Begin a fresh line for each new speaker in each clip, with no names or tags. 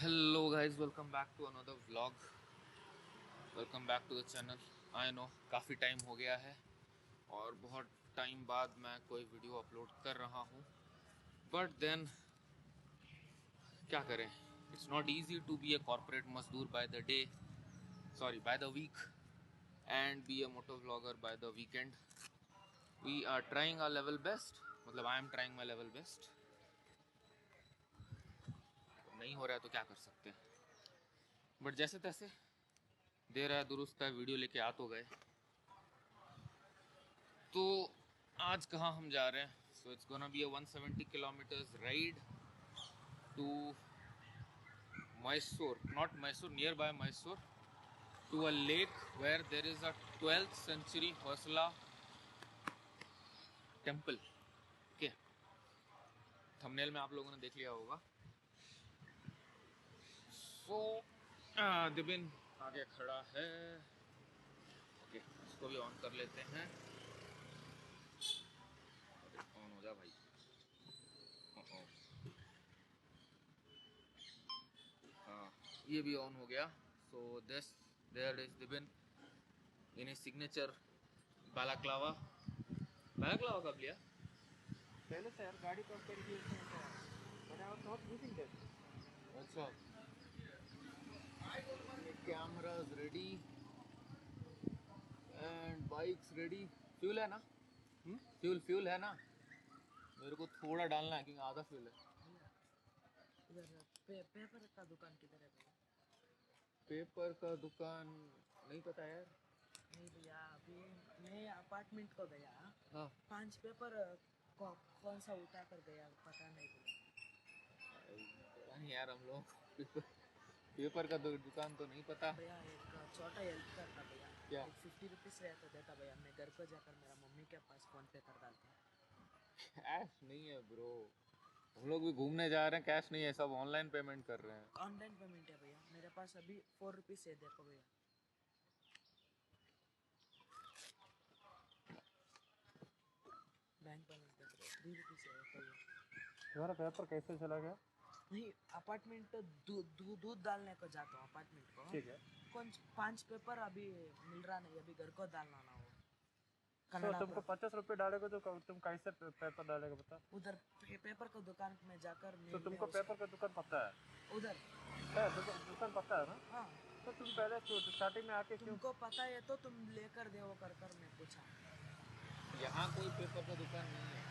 Hello guys, welcome back to another vlog. Welcome back to the channel. I know काफ़ी time हो गया है और बहुत टाइम बाद मैं कोई वीडियो अपलोड कर रहा हूँ, बट देन क्या करें। It's not easy to be a corporate मजदूर by the day, sorry by the week, and be a moto vlogger by the weekend. We are trying our level best, मतलब I am trying my level best. नहीं हो रहा है तो क्या कर सकते हैं, बट जैसे तैसे देर है दुरुस्त है, वीडियो लेके आ तो गए। तो आज कहाँ हम जा रहे हैं? So it's gonna be a 170 kilometres ride to Mysore, not Mysore, near by Mysore, to a lake where there is a 12th century Hoysala temple. Okay, thumbnail में आप लोगों ने देख लिया होगा। सो दिबिन आगे खड़ा है। ओके, इसको भी ऑन कर लेते हैं। ऑन हो जा भाई। हाँ, ये भी ऑन हो गया। So this there is Dibin in his signature balaclava. Balaclava कब लिया?
पहले से यार गाड़ी कब करी but I was not using that.
अच्छा, cameras ready and bikes ready. Fuel है ना? फ्यूल है ना? मेरे को थोड़ा डालना है क्योंकि आधा फ्यूल है।
भैया इधर पेपर का दुकान किधर है भैया?
पेपर का दुकान नहीं पता यार।
नहीं भैया, अभी मैं अपार्टमेंट को गया।
हाँ,
5 पेपर कौन सा उठा कर गया पता नहीं भैया।
पता नहीं यार, हम लोग पेपर का दुकान तो नहीं पता।
भैया एक छोटा हेल्प करता भैया।
क्या?
एक 50 रुपीज़ रहता देता भैया, मैं घर को जाकर मेरा मम्मी के पास फोन पे कर डालता।
कैश नहीं है ब्रो, हम लोग भी घूमने जा रहे हैं, कैश नहीं है, सब ऑनलाइन पेमेंट कर रहे हैं।
ऑनलाइन पेमेंट है भैया, मेरे पास अभी 4 रुपीज़ है, देखो भैया। बैंक बैलेंस देख रहे हो, 3 रुपीज़ है भैया।
तुम्हारा पेपर कैसे चला गया?
नहीं, अपार्टमेंट दूध डालने को जाता हूँ अपार्टमेंट को।
ठीक है।
कौन 5 पेपर अभी मिल रहा नहीं, अभी घर को डालना ना वो
तो
कनाडा
तुमको
पर।
50 रुपये डालेगा तो तुम कैसे पेपर डालेगा बता?
उधर पेपर को दुकान में जाकर
तो
मैं
तुमको पेपर का
उसको
दुकान पता
उधर।
है दुकान पता है ना?
हाँ,
तो तुम पहले स्टार्टिंग में आके क्यों?
तुमको पता है तो तुम लेकर दे वो कर मैं पूछा।
यहाँ कोई पेपर का दुकान नहीं है।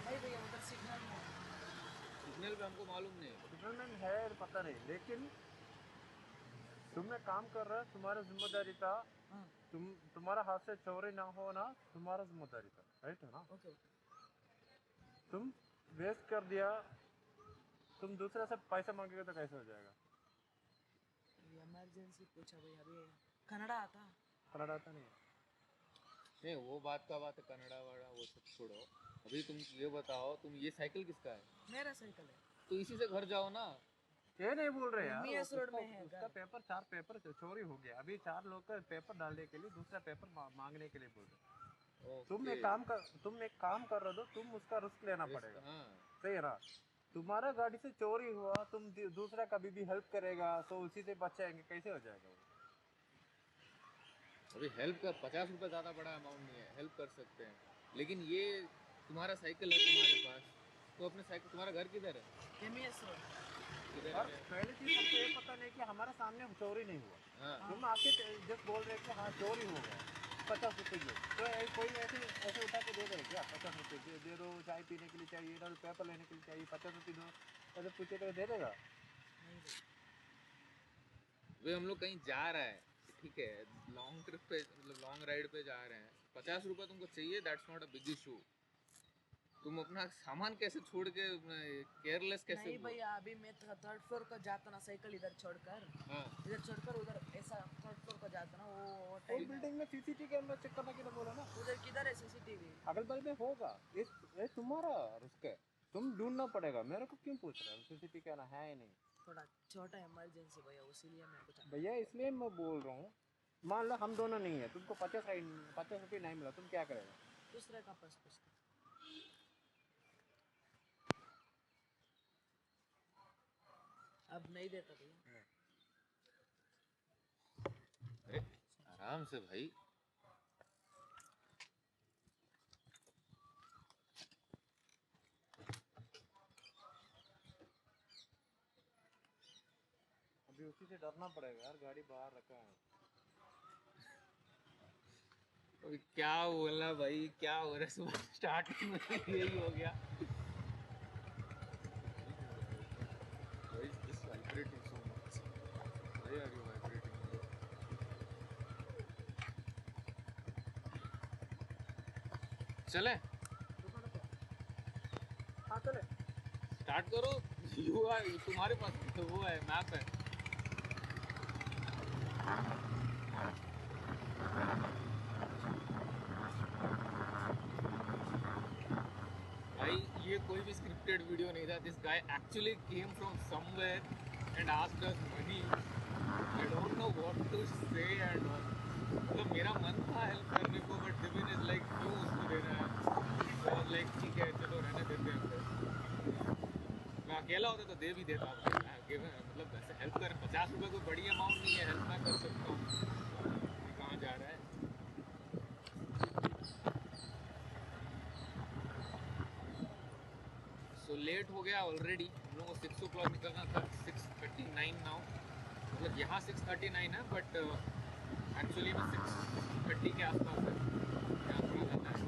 नहीं भैया, उधर सिग्नल में।
सिग्नल पे हमको मालूम नहीं, सिग्नल में है पता नहीं, लेकिन तुमने काम कर रहा है, तुम्हारा जिम्मेदारी था।
हाँ,
तुम्हारा हाथ से चोरी ना हो ना, तुम्हारा जिम्मेदारी था, राइट है ना?
Okay okay.
तुम वेस्ट कर दिया। तुम दूसरे से पैसा मांगेगा तो कैसे हो जाएगा?
इमरजेंसी पूछा भैया, अभी कनाडा आता।
कनाडा आता नहीं है। नहीं, वो बात का बात है, कनाडा वाड़ा वो सब छोड़ो। अभी तुम ये बताओ, तुम ये साइकिल किसका है?
मेरा साइकिल है।
तो इसी से घर जाओ ना। ये नहीं बोल रहे यार,
एमईएस रोड
उसका
में है
उसका
घर।
पेपर, 4 पेपर चोरी हो गया, अभी 4 लोग का पेपर डालने के लिए दूसरा पेपर मांगने के लिए बोल रहे। तुम एक काम कर रहे हो, तुम उसका रिस्क लेना पड़ेगा। हाँ। सही है ना? तुम्हारा गाड़ी से चोरी हुआ, तुम दूसरा कभी भी हेल्प करेगा तो उसी से बचाएंगे, कैसे हो जाएगा वो? अभी हेल्प कर, 50 रुपये ज़्यादा बड़ा अमाउंट नहीं है, हेल्प कर सकते हैं, लेकिन ये तुम्हारा साइकिल है तुम्हारे पास, तो अपने साइकिल, तुम्हारा घर किधर है?
MES road.
किधर और है? पहली चीज हमको ये पता नहीं कि हमारे सामने चोरी नहीं हुआ। हाँ। तुम आके जस्ट बोल रहे कि हाँ चोरी हो गया, 50 रुपये दो, तो कोई ऐसे ऐसे उठा के दे दे क्या? 50 रुपये दे दो, चाय पीने के लिए चाहिए ना, पेपर लेने के लिए चाहिए, 50 रुपये दो, ऐसे पूछे तो दे देगा?
नहीं भैया।
वे हम लोग कहीं जा रहा है, ठीक है, लॉन्ग ट्रिप पे, मतलब लॉन्ग राइड पे जा रहे हैं, 50 रुपये तुमको चाहिए, that's not a big issue. तुम अपना सामान कैसे छोड़ के केयरलेस कैसे
नहीं भैया, अभी मैं 3rd फ्लोर को जाता ना साइकिल इधर छोड़कर।
हाँ।
इधर छोड़कर उधर ऐसा 3rd फ्लोर को जाता ना, वो
फुल
टाइम है।
बिल्डिंग में सीसीटीवी कैमरा चेक करना के लिए बोला ना।
उधर किधर है सीसीटीवी?
अगल बगल में होगा। ये तुम्हारा रिस्क है, तुम ढूंढना पड़ेगा, मेरे को क्यों पूछ रहे हो? सीसीटीवी कैमरा है ही नहीं।
थोड़ा छोटा इमरजेंसी भैया, इसीलिए मैं पूछा।
भैया इसलिए मैं बोल रहा हूँ, मान लो हम दोनों नहीं है, तुमको 50 रुपये नहीं मिला, तुम क्या करेगा?
दूसरे का पास पूछता। अब नहीं देता भैया।
अरे आराम से भाई।
अभी उसी से डरना पड़ेगा यार, गाड़ी बाहर रखा है।
अभी क्या बोलना भाई, क्या हो रहा है, सुबह स्टार्टिंग में यही हो गया। Why is this vibrating so much? Why are you vibrating? चले
हाँ चले।
स्टार्ट करो। यू आर, तुम्हारे पास तो वो है, मैप है। भाई ये कोई भी स्क्रिप्टेड वीडियो नहीं था। This guy actually came from somewhere and asked us money. I don't know what to say and all. मतलब मेरा मन था हेल्प करने को, बट दिविन इज लाइक क्यों उसको देना है। तो लाइक ठीक है चलो रहने देते हैं फिर। मैं अकेला होता तो दे भी देता आपको। मतलब ऐसे हेल्प कर, 50 रुपये कोई बड़ी अमाउंट नहीं है, हेल्प मैं कर सकता हूँ। ये कहाँ जा रहा है। सो लेट हो गया ऑलरेडी। हम लोगों को 6 o'clock निकलना था, 6:39 नाउ। मतलब यहाँ 6:39 है, बट एक्चुअली में 6:30 के आसपास है। यहाँ थोड़ा ज़्यादा है।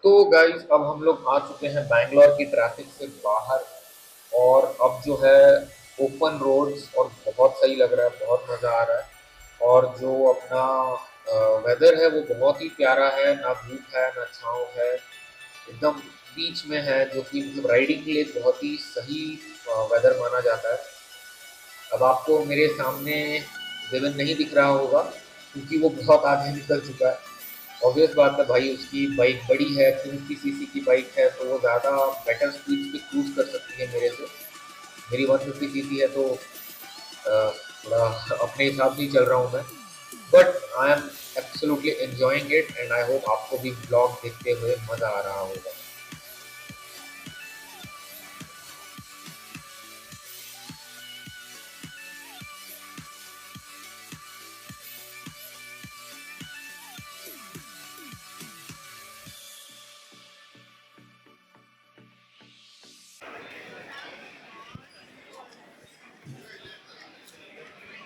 तो गाइस अब हम लोग आ चुके हैं बैंगलोर की ट्रैफिक से बाहर, और अब जो है ओपन रोड्स, और बहुत सही लग रहा है, बहुत मज़ा आ रहा है। और जो अपना वेदर है वो बहुत ही प्यारा है, ना धूप है ना छाँव है, एकदम बीच में है, जो कि मतलब राइडिंग के लिए बहुत ही सही वेदर माना जाता है। अब आपको मेरे सामने देवन नहीं दिख रहा होगा क्योंकि वो बहुत आगे निकल चुका है। ऑब्वियस बात है भाई, उसकी बाइक बड़ी है, 250 सीसी की बाइक है, तो वो ज़्यादा बेटर स्पीड पे क्रूज कर सकती है मेरे से। मेरी 150 सीसी है, तो थोड़ा अपने हिसाब से ही चल रहा हूँ मैं। But I am absolutely enjoying it, and I hope आपको भी ब्लॉग देखते हुए मज़ा आ रहा होगा।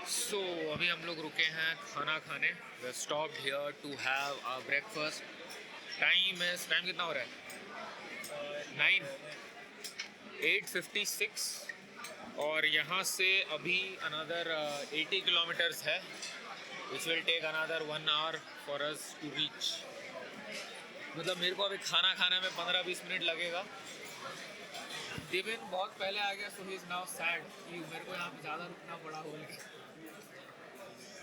सो अभी हम लोग रुके हैं खाना खाने। We stopped here to have our breakfast. Time कितना हो रहा है? 8:56। और यहाँ से अभी अनदर 80 किलोमीटर्स है, which will take another 1 hour for us to reach. मतलब मेरे को अभी खाना खाने में 15-20 मिनट लगेगा। दिविन बहुत पहले आ गया, सो ही इज़ नाउ सैड कि मेरे को यहाँ पे ज़्यादा रुकना पड़ा बोल के।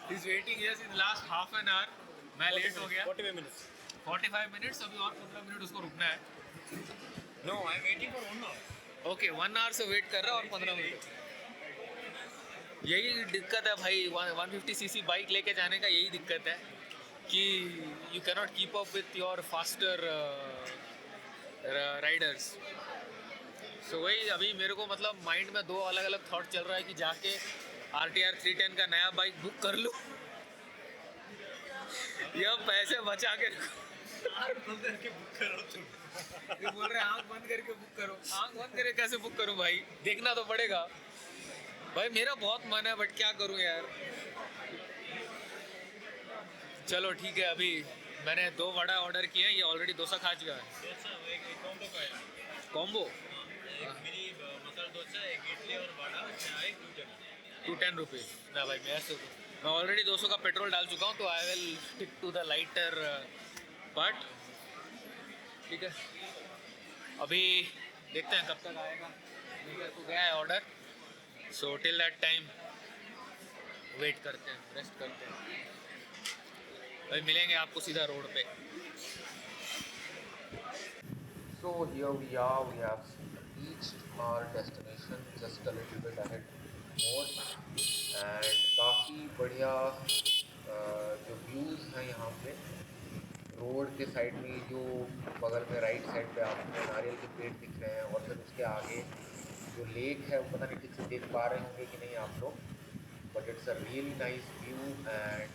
He is waiting here since last half an hour. मैं लेट हो गया 45 मिनट्स। अभी और 15 मिनट उसको रुकना है।
No I am waiting for 1 hour।
Okay 1 hour से वेट कर रहा है और 15 मिनट। यही दिक्कत है भाई 150 सीसी बाइक लेके जाने का, यही दिक्कत है कि you cannot keep up with your faster riders. So वही अभी मेरे को मतलब माइंड में दो अलग अलग थॉट चल रहा है कि जाके RTR 310 का नया बाइक बुक कर लूँ या पैसे बचा के
बंद करके बुक करो तुम।
ये बोल रहे आँख बंद करके बुक करो। आँख बंद करके कैसे बुक करूँ भाई, देखना तो पड़ेगा। भाई मेरा बहुत मन है, बट क्या करूँ यार। चलो ठीक है, अभी मैंने 2 वड़ा ऑर्डर किए हैं, ये ऑलरेडी डोसा खा चुका है।
डोसा एक कॉम्बो का है।
कॉम्बो
एक मिनी मसाला डोसा, एक इडली और वड़ा, चाय
210 रुपीज़ ना भाई। मैं ऑलरेडी 200 का पेट्रोल डाल चुका हूँ, तो I will stick to the lighter part. ठीक है, अभी देखते हैं कब तक आएगा। मेरे को गया है order, so till that time wait करते हैं, रेस्ट करते हैं। भाई मिलेंगे आपको सीधा रोड पे। So here we are, we have reached our destination just a little bit ahead more, and काफ़ी बढ़िया जो व्यूज़ हैं यहाँ पे रोड के साइड में जो बगल में राइट साइड पे आपको नारियल के पेड़ दिख रहे हैं, और फिर उसके आगे जो लेक है वो पता नहीं ठीक से देख पा रहे होंगे कि नहीं आप लोग, but it's a really nice view. And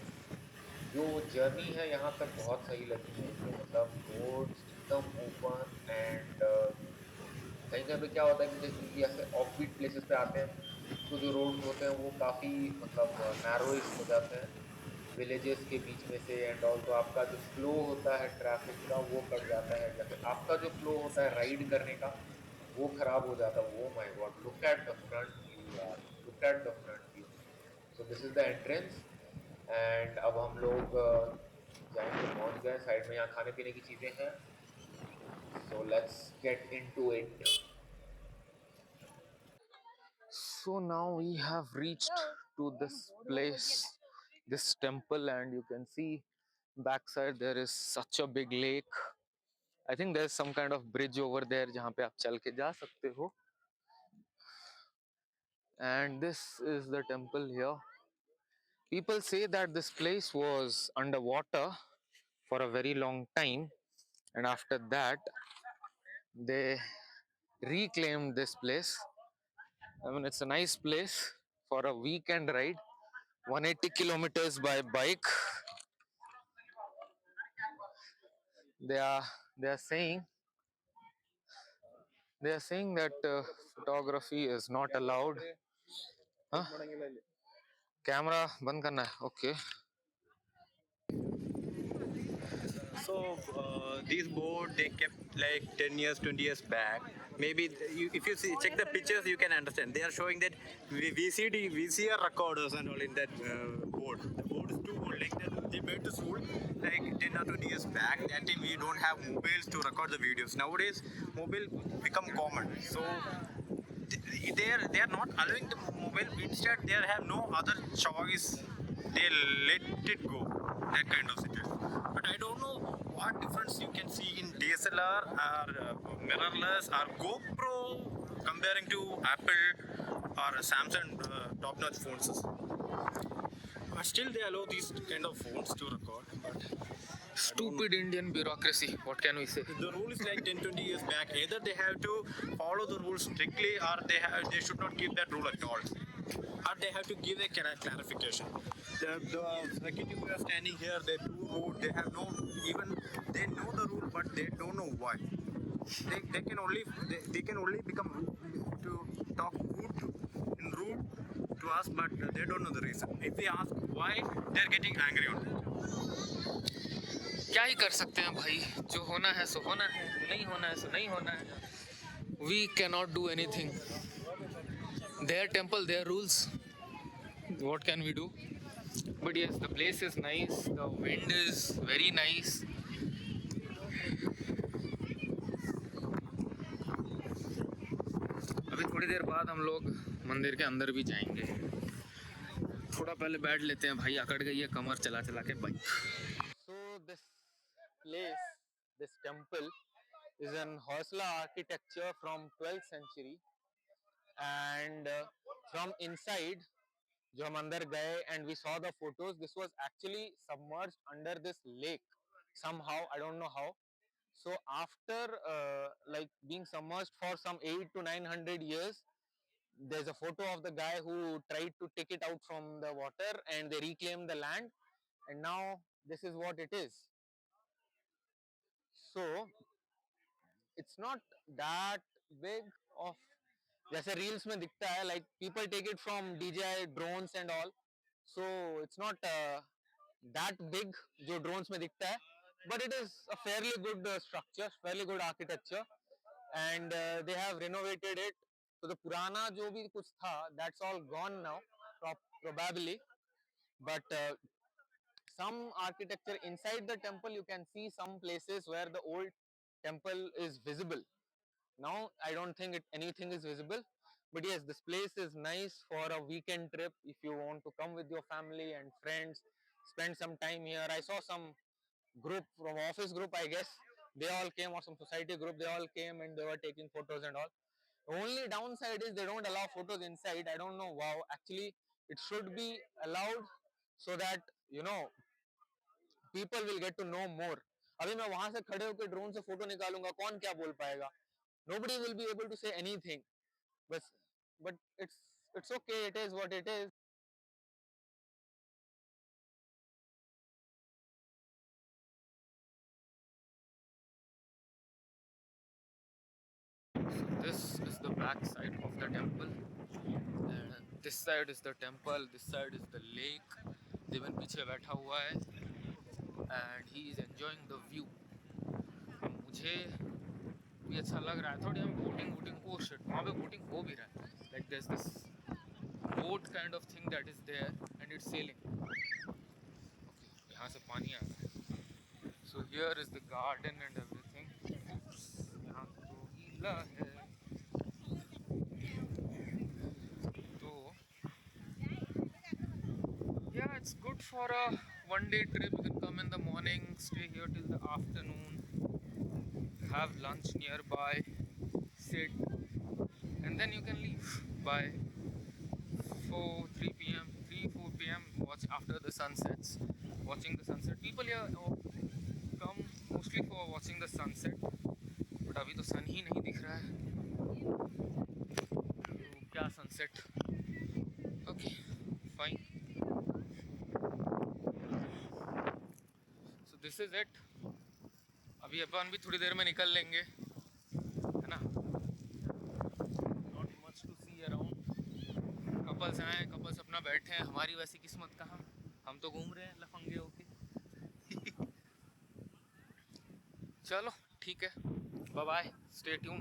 जो जर्नी है यहाँ तक बहुत सही लगी मुझे, मतलब रोड्स एकदम ओपन। एंड कहीं कहीं पे क्या होता है कि जैसे कि ऐसे ऑफ बीट प्लेसेस पे आते हैं तो जो रोड्स होते हैं वो काफ़ी मतलब नैरोइश हो जाते हैं विलेजेस के बीच में से। एंड ऑल तो आपका जो फ्लो होता है ट्रैफिक का वो कट जाता है, या फिर आपका जो फ्लो होता है राइड करने का वो खराब हो जाता है। वो my god, look at the front view यार, look at the front view. So this is the entrance. And अब हम लोग जाएंगे, पहुंच गए साइड में, यहाँ खाने पीने की चीज़ें हैं। So let's get into it. So now we have reached to this place, this temple, and you can see backside there is such a big lake. I think there's some kind of bridge over there जहाँ पे आप चल के जा सकते हो. And this is the temple here. People say that this place was underwater for a very long time, and after that they reclaimed this place. I mean, it's a nice place for a weekend ride. 180 kilometers by bike. They are they are saying they are saying that photography is not allowed. Huh? Camera बंद करना है. Okay.
So these board they kept like 10 years, 20 years back. Maybe if you see, check the pictures, you can understand. They are showing that VCR recorders and all in that board. The board is too old. Like that, they made this rule like 10 or 20 years back. That time we don't have mobiles to record the videos. Nowadays, mobile become common. So they are not allowing the mobile. Instead, they have no other choice. They let it go. That kind of situation. But I don't know what difference you can see in DSLR or mirrorless or GoPro comparing to Apple or Samsung top-notch phones. But still, they allow these kind of phones to record. But
Stupid Indian bureaucracy. What can we say?
the rule is like 10 20 years back. Either they have to follow the rules strictly, or they should not keep that rule at all, or they have to give a clarification. The security who are standing here, they do rude. They have no even they know the rule, but they don't know why. They can only they can only become rude to talk rude to, in rude to us, but they don't know the reason. If we ask why, they're getting angry on that.
क्या ही कर सकते हैं भाई, जो होना है सो होना है, जो नहीं होना है सो नहीं होना है. We cannot do anything. Their temple, their rules. What can we do? But yes, the place is nice. The wind is very nice. अभी थोड़ी देर बाद हम लोग मंदिर के अंदर भी जाएंगे. थोड़ा पहले बैठ लेते हैं भाई, अकड़ गई है कमर चला चला के bike. So this place, this temple is an Hoysala architecture from 12th century, and from inside जो हम अंदर गए and we saw the photos, this was actually submerged under this lake somehow, I don't know how. So after like being submerged for some 8 to 900 years, there's a photo of the guy who tried to take it out from the water and they reclaimed the land, and now this is what it is. So it's not that big of जैसे reels में दिखता है, like people take it from DJI drones and all, so it's not that big जो drones में दिखता है, but it is a fairly good structure, fairly good architecture, and they have renovated it. So the पुराना जो भी कुछ था, that's all gone now, probably, but some architecture inside the temple, you can see some places where the old temple is visible. Now I don't think anything is visible, but yes, this place is nice for a weekend trip. If you want to come with your family and friends, spend some time here. I saw some group from office group, I guess they all came, or some society group, they all came and they were taking photos and all. The only downside is they don't allow photos inside. I don't know. Wow, actually it should be allowed, so that people will get to know more. अभी मैं वहां से खड़े होकर drone से photo निकालूंगा, कौन क्या बोल पाएगा? Nobody will be able to say anything. But it's okay. It is what it is. So this is the back side of the temple. And this side is the temple. This side is the lake. देवन पीछे बैठा हुआ है and he is enjoying the view. मुझे भी अच्छा लग रहा है. थोड़ी हम बोटिंग ओ शिट, वहाँ पे बोटिंग हो भी रहा है. Like there's this boat kind of thing that is there and it's sailing. Okay, यहाँ से पानी आ रहा है. So here is the garden and everything. यहाँ तो गीला है. तो yeah, it's good for a one-day trip. You can come in the morning, stay here till the afternoon, have lunch nearby, sit, and then you can leave by 3 p.m. 4 p.m. Watch after the sunsets, watching the sunset. People here come mostly for watching the sunset, but अभी तो सन ही नहीं दिख रहा है. तो क्या sunset? Okay, fine. So this is it. अभी अपन भी थोड़ी देर में निकल लेंगे, है ना? Not much to see around. Couples आए, कपल्स अपना बैठे हैं. हमारी वैसी किस्मत कहाँ, हम तो घूम रहे हैं लफंगे होके. चलो ठीक है, बाय बाय, स्टे ट्यून.